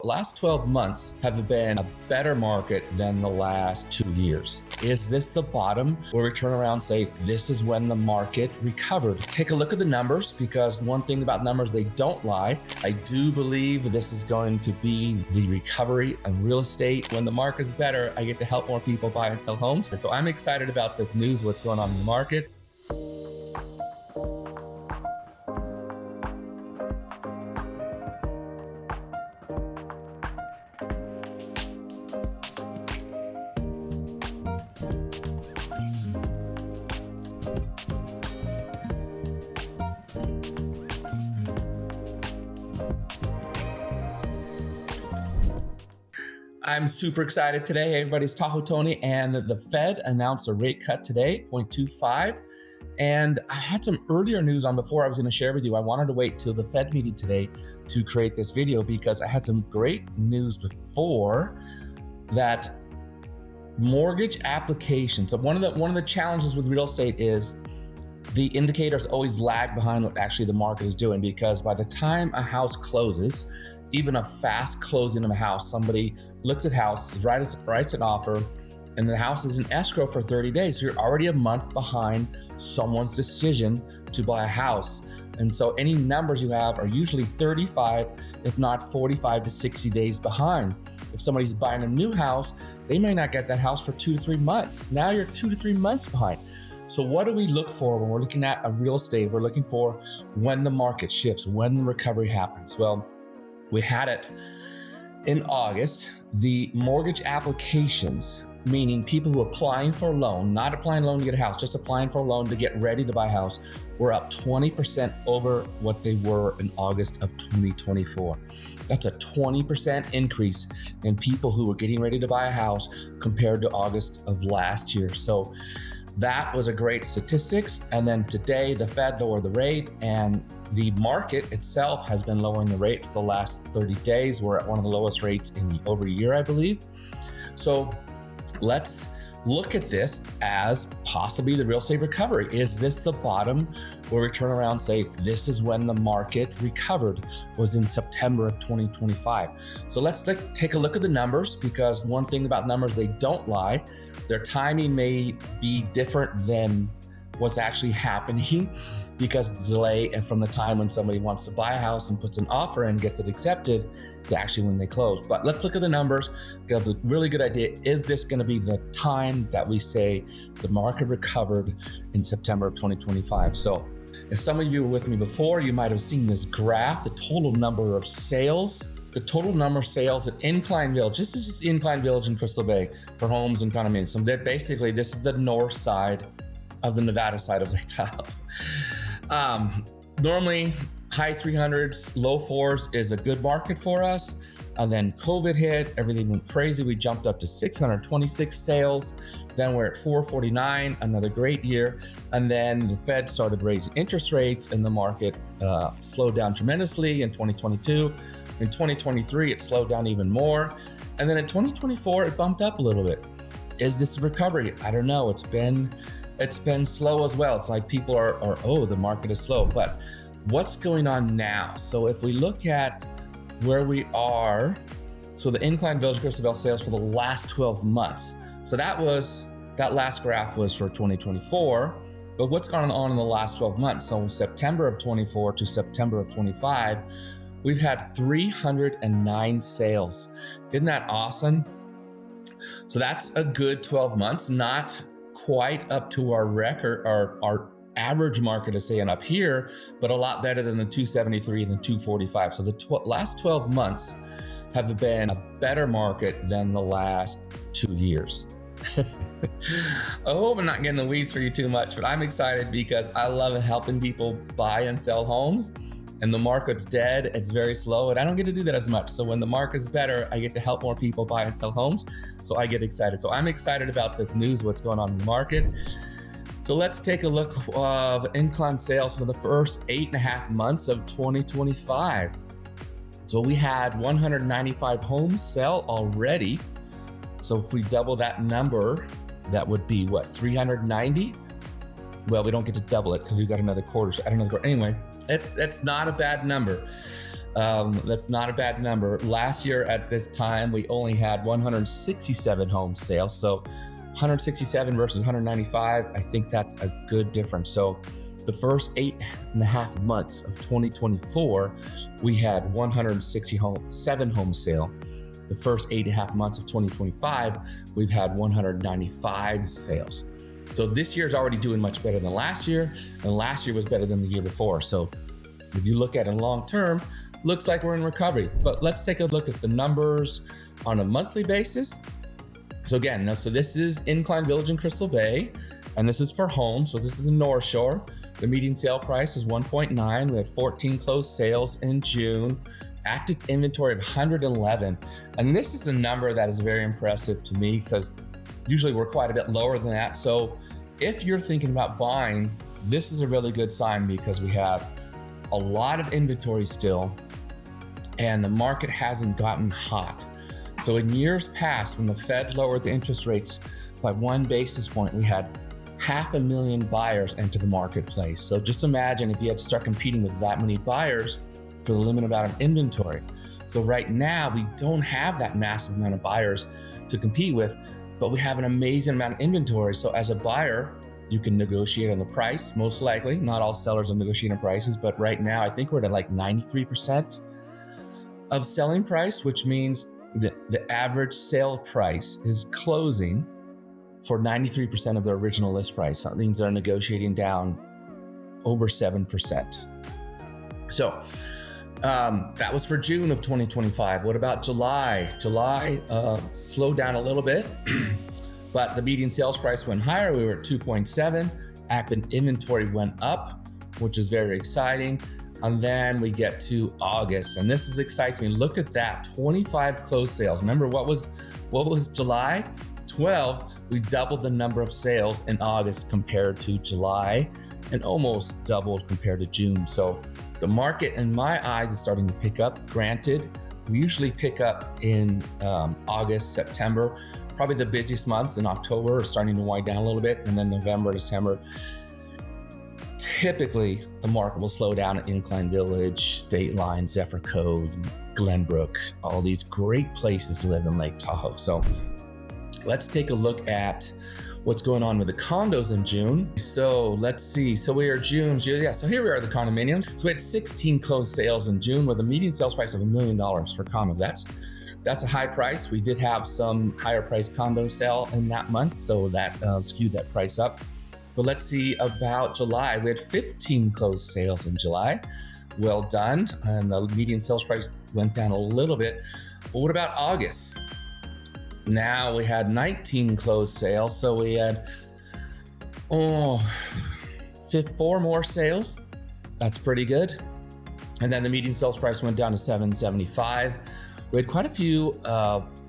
The last 12 months have been a better market than the last 2 years. Is this the bottom where we turn around and say, this is when the market recovered? Take a look at the numbers, because one thing about numbers, they don't lie. I do believe this is going to be the recovery of real estate. When the market's better, I get to help more people buy and sell homes. And so I'm excited about this news, what's going on in the market. I'm super excited today. Hey, everybody's Tahoe Tony, and the Fed announced a rate cut today, 0.25. And I had some earlier news on before I was going to share with you. I wanted to wait till the Fed meeting today to create this video because I had some great news before that. Mortgage applications. So one of the challenges with real estate is the indicators always lag behind what actually the market is doing, because by the time a house closes, even a fast closing of a house, somebody looks at house, writes an offer, and the house is in escrow for 30 days. So you're already a month behind someone's decision to buy a house. And so any numbers you have are usually 35, if not 45 to 60 days behind. If somebody's buying a new house, they may not get that house for 2 to 3 months. Now you're 2 to 3 months behind. So what do we look for when we're looking at a real estate? We're looking for when the market shifts, when the recovery happens. Well, we had it in August. The mortgage applications, meaning people who are applying for a loan, not applying a loan to get a house, just applying for a loan to get ready to buy a house, were up 20% over what they were in August of 2024. That's a 20% increase in people who were getting ready to buy a house compared to August of last year. So that was a great statistics. And then today the Fed lowered the rate, and the market itself has been lowering the rates the last 30 days. We're at one of the lowest rates in over a year, I believe. So let's look at this as possibly the real estate recovery. Is this the bottom where we turn around and say, this is when the market recovered, was in September of 2025. So let's take a look at the numbers, because one thing about numbers, they don't lie. Their timing may be different than what's actually happening, because the delay from the time when somebody wants to buy a house and puts an offer in, gets it accepted, to actually when they close. But let's look at the numbers. We have a really good idea. Is this going to be the time that we say the market recovered in September of 2025? So if some of you were with me before, you might have seen this graph, the total number of sales. The total number of sales at Incline Village. This is just Incline Village in Crystal Bay for homes and condominiums. So basically, this is the north side of the Nevada side of Lake Tahoe. Normally, high 300s, low 4s is a good market for us. And then COVID hit, everything went crazy. We jumped up to 626 sales. Then we're at 449, another great year. And then the Fed started raising interest rates, and the market slowed down tremendously in 2022. In 2023, it slowed down even more. And then in 2024, it bumped up a little bit. Is this a recovery? I don't know. It's been slow as well. It's like people are oh, the market is slow. But what's going on now? So if we look at where we are, so the Incline Village Crystal Bay sales for the last 12 months. So that last graph was for 2024. But what's gone on in the last 12 months? So September of 24 to September of 25, we've had 309 sales. Isn't that awesome? So that's a good 12 months, not quite up to our record, our average market is saying up here, but a lot better than the 273 and the 245. So the last 12 months have been a better market than the last 2 years. I hope I'm not getting the weeds for you too much, but I'm excited because I love helping people buy and sell homes. And the market's dead, it's very slow, and I don't get to do that as much. So when the market's better, I get to help more people buy and sell homes. So I get excited. So I'm excited about this news, what's going on in the market. So let's take a look of Incline sales for the first 8.5 months of 2025. So we had 195 homes sell already. So if we double that number, that would be what, 390? Well, we don't get to double it because we've got another quarter. Anyway, it's not a bad number. That's not a bad number. Last year at this time, we only had 167 home sales. So 167 versus 195, I think that's a good difference. So the first 8.5 months of 2024, we had 167 home sale. The first 8.5 months of 2025, we've had 195 sales. So this year is already doing much better than last year, and last year was better than the year before. So if you look at it long term, looks like we're in recovery. But let's take a look at the numbers on a monthly basis. So again, so this is Incline Village in Crystal Bay, and this is for homes. So this is the North Shore. The median sale price is 1.9. We had 14 closed sales in June. Active inventory of 111. And this is a number that is very impressive to me because usually we're quite a bit lower than that. So if you're thinking about buying, this is a really good sign because we have a lot of inventory still and the market hasn't gotten hot. So in years past, when the Fed lowered the interest rates by 1 basis point, we had 500,000 buyers enter the marketplace. So just imagine if you had to start competing with that many buyers for the limited amount of inventory. So right now, we don't have that massive amount of buyers to compete with, but we have an amazing amount of inventory. So as a buyer, you can negotiate on the price, most likely. Not all sellers are negotiating prices, but right now, I think we're at like 93% of selling price, which means the average sale price is closing for 93% of the original list price. That means they're negotiating down over 7%. So that was for June of 2025. What about July? July slowed down a little bit, but the median sales price went higher. We were at 2.7. Active inventory went up, which is very exciting. And then we get to August, and this excites me. Look at that, 25 closed sales. Remember what was July? 12. We doubled the number of sales in August compared to July, and almost doubled compared to June. So the market, in my eyes, is starting to pick up. Granted, we usually pick up in August, September, probably the busiest months. In October are starting to wind down a little bit, and then November, December. Typically, the market will slow down at Incline Village, State Line, Zephyr Cove, Glenbrook, all these great places to live in Lake Tahoe. So let's take a look at what's going on with the condos in June. So let's see. So we are June. Yeah, so here we are, the condominiums. So we had 16 closed sales in June with a median sales price of $1 million for condos. That's a high price. We did have some higher priced condos sell in that month, so that skewed that price up. But let's see about July. We had 15 closed sales in July. Well done. And the median sales price went down a little bit. But what about August? Now we had 19 closed sales. So we had 4 more sales. That's pretty good. And then the median sales price went down to $775. We had quite a few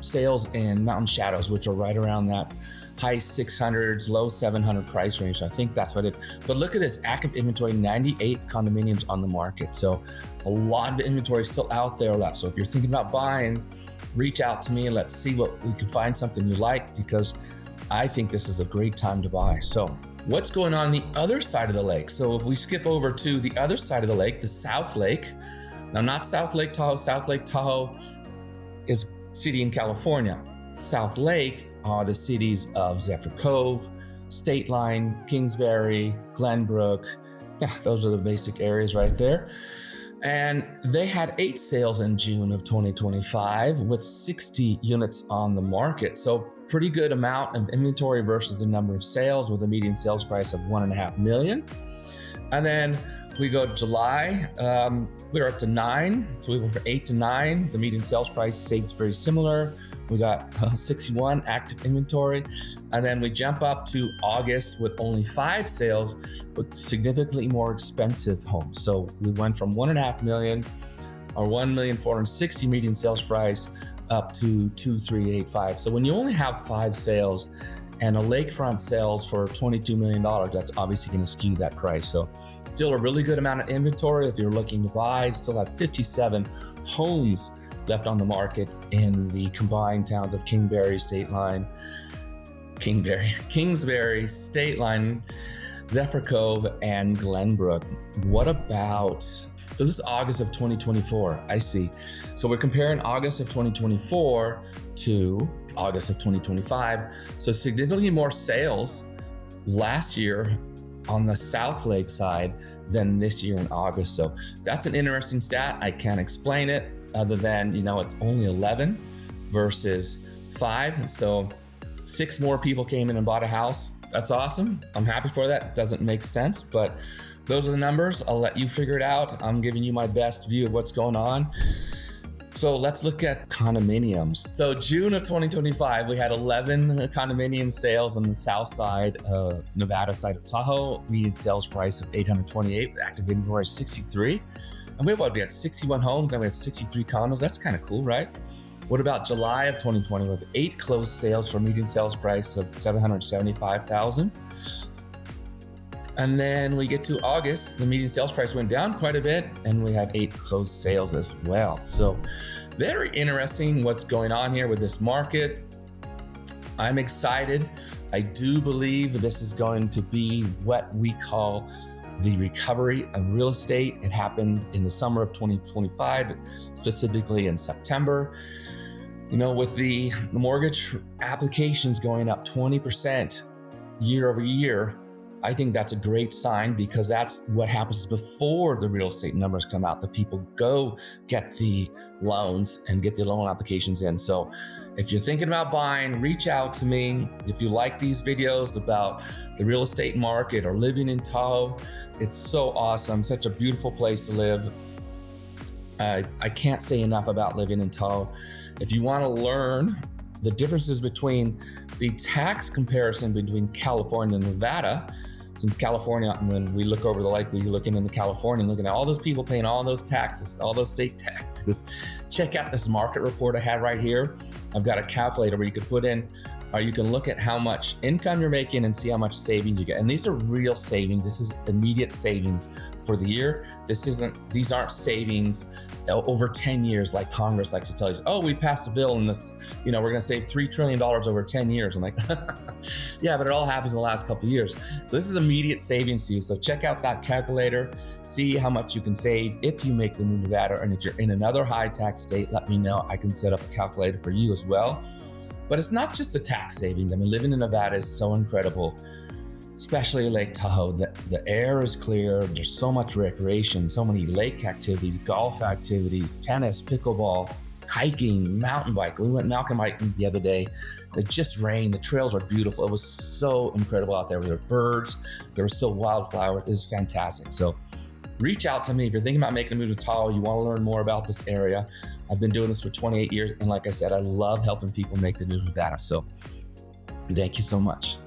sales in Mountain Shadows, which are right around that high 600s, low 700 price range. So I think that's what it is. But look at this, active inventory, 98 condominiums on the market. So a lot of inventory still out there left. So if you're thinking about buying, reach out to me and let's see what we can find something you like, because I think this is a great time to buy. So what's going on the other side of the lake? So if we skip over to the other side of the lake, the South Lake. Now, not South Lake Tahoe. South Lake Tahoe is city in California. South Lake are the cities of Zephyr Cove, State Line, Kingsbury, Glenbrook. Yeah, those are the basic areas right there. And they had 8 sales in June of 2025 with 60 units on the market. So pretty good amount of inventory versus the number of sales, with a median sales price of $1.5 million. And then we go to July, we're up to 9. So we went from 8 to 9. The median sales price stays very similar. We got 61 active inventory. And then we jump up to August with only 5 sales, but significantly more expensive homes. So we went from $1.5 million or $1,460,000 median sales price up to $2,385,000. So when you only have 5 sales and a lakefront sales for $22 million, that's obviously going to skew that price. So still a really good amount of inventory if you're looking to buy. Still have 57 homes left on the market in the combined towns of Kingsbury, State Line, Zephyr Cove, and Glenbrook. What about So this is August of 2024. I see. So we're comparing August of 2024 to August of 2025. So significantly more sales last year on the South Lake side than this year in August. So that's an interesting stat. I can't explain it other than, it's only 11 versus 5. So 6 more people came in and bought a house. That's awesome. I'm happy for that. Doesn't make sense, but those are the numbers. I'll let you figure it out. I'm giving you my best view of what's going on. So let's look at condominiums. So June of 2025, we had 11 condominium sales on the south side, Nevada side of Tahoe. Median sales price of $828, active inventory 63. And we had 61 homes and we have 63 condos. That's kind of cool, right? What about July of 2020? We have 8 closed sales for median sales price of $775,000. And then we get to August, the median sales price went down quite a bit and we had 8 closed sales as well. So very interesting what's going on here with this market. I'm excited. I do believe this is going to be what we call the recovery of real estate. It happened in the summer of 2025, specifically in September. With the mortgage applications going up 20% year over year, I think that's a great sign because that's what happens before the real estate numbers come out. The people go get the loans and get the loan applications in. So if you're thinking about buying, reach out to me. If you like these videos about the real estate market or living in Tahoe, it's so awesome. Such a beautiful place to live. I can't say enough about living in Tahoe. If you want to learn the differences between the tax comparison between California and Nevada, since California, when we look over the lake, we're looking into California and looking at all those people paying all those taxes, all those state taxes. Check out this market report I have right here. I've got a calculator where you can put in, or you can look at how much income you're making and see how much savings you get. And these are real savings. This is immediate savings for the year. These aren't savings over 10 years like Congress likes to tell you. Oh, we passed a bill and this, we're going to save $3 trillion over 10 years. I'm like, yeah, but it all happens in the last couple of years. So this is immediate savings to you. So check out that calculator, see how much you can save if you make the move to Nevada. And if you're in another high tax state, let me know. I can set up a calculator for you as well. But it's not just the tax savings. Living in Nevada is so incredible, especially Lake Tahoe. The air is clear. There's so much recreation, so many lake activities, golf activities, tennis, pickleball, hiking, mountain bike. We went mountain biking the other day. It just rained. The trails were beautiful. It was so incredible out there. There were birds. There were still wildflowers. It was fantastic. So reach out to me if you're thinking about making a move to Tahoe. You want to learn more about this area. I've been doing this for 28 years. And like I said, I love helping people make the move to Nevada. So thank you so much.